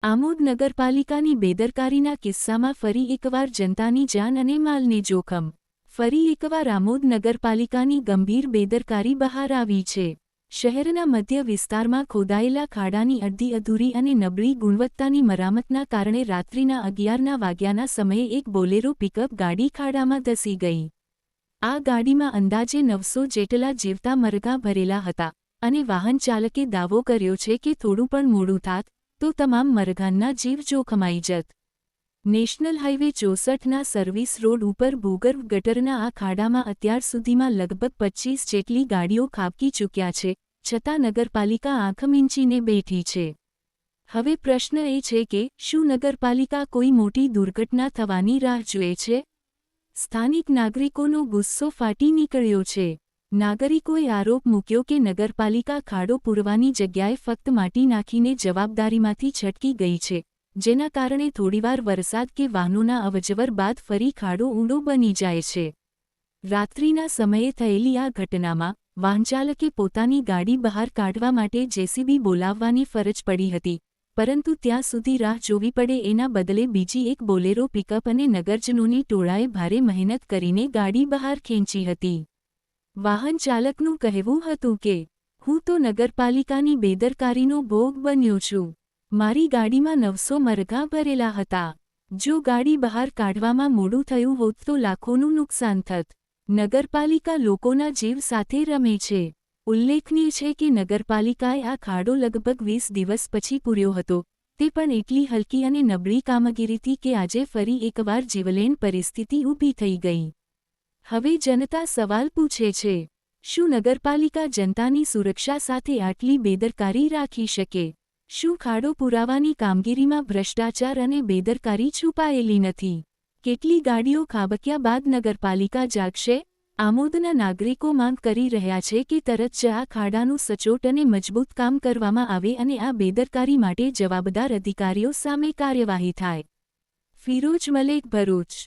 આમોદ નગરપાલિકાની બેદરકારીના કિસ્સામાં ફરી એકવાર જનતાની જાન અને માલને જોખમ. ફરી એકવાર આમોદ નગરપાલિકાની ગંભીર બેદરકારી બહાર આવી છે. શહેરના મધ્ય વિસ્તારમાં ખોદાયેલા ખાડાની અડધી અધૂરી અને નબળી ગુણવત્તાની મરામતના કારણે રાત્રિના 11ના વાગ્યાના સમયે એક બોલેરો પિકઅપ ગાડી ખાડામાં ધસી ગઈ. આ ગાડીમાં અંદાજે 900 જેટલા જીવતા મરઘા ભરેલા હતા અને વાહન ચાલકે દાવો કર્યો છે કે થોડું પણ મોડું થાત તો તમામ મરઘાંના જીવ જોખમાઈ જત. નેશનલ હાઇવે 64ના સર્વિસ રોડ ઉપર ભૂગર્ભ ગટરના આ ખાડામાં અત્યાર સુધીમાં લગભગ 25 જેટલી ગાડીઓ ખાબકી ચૂક્યા છે, છતાં નગરપાલિકા આંખ મીંચીને બેઠી છે. હવે પ્રશ્ન એ છે કે શું નગરપાલિકા કોઈ મોટી દુર્ઘટના થવાની રાહ જુએ છે? સ્થાનિક નાગરિકોનો ગુસ્સો ફાટી નીકળ્યો છે. નાગરિકોએ આરોપ મૂક્યો કે નગરપાલિકા ખાડો પૂરવાની જગ્યાએ ફક્ત માટી નાખીને જવાબદારીમાંથી છટકી ગઈ છે, જેના કારણે થોડીવાર વરસાદ કે વાહનોના અવજવર બાદ ફરી ખાડો ઊંડો બની જાય છે. રાત્રિના સમયે થયેલી આ ઘટનામાં વાહનચાલકે પોતાની ગાડી બહાર કાઢવા માટે જેસીબી બોલાવવાની ફરજ પડી હતી, પરંતુ ત્યાં સુધી રાહ જોવી પડે એના બદલે બીજી એક બોલેરો પિકઅપ અને નગરજનોની ટોળાએ ભારે મહેનત કરીને ગાડી બહાર ખેંચી હતી. વાહન ચાલકનું કહેવું હતું કે, હું તો નગરપાલિકાની બેદરકારીનો ભોગ બન્યો છું. મારી ગાડીમાં 900 મરઘા ભરેલા હતા. જો ગાડી બહાર કાઢવામાં મોડું થયું હોત તો લાખોનું નુકસાન થત. નગરપાલિકા લોકોના જીવ સાથે રમે છે. ઉલ્લેખનીય છે કે નગરપાલિકાએ આ ખાડો લગભગ 20 દિવસ પછી પૂર્યો હતો, તે પણ એટલી હલકી અને નબળી કામગીરીથી કે આજે ફરી એકવાર જીવલેણ પરિસ્થિતિ ઊભી થઈ ગઈ. હવે જનતા સવાલ પૂછે છે, શું નગરપાલિકા જનતાની સુરક્ષા સાથે આટલી બેદરકારી રાખી શકે? શું ખાડો પુરાવાની કામગીરીમાં ભ્રષ્ટાચાર અને બેદરકારી છુપાયેલી નથી? કેટલી ગાડીઓ ખાબક્યા બાદ નગરપાલિકા જાગશે? આમોદના નાગરિકો માંગ કરી રહ્યા છે કે તરત જ આ ખાડાનું સચોટ અને મજબૂત કામ કરવામાં આવે અને આ બેદરકારી માટે જવાબદાર અધિકારીઓ સામે કાર્યવાહી થાય. ફિરોજ મલેક, ભરૂચ.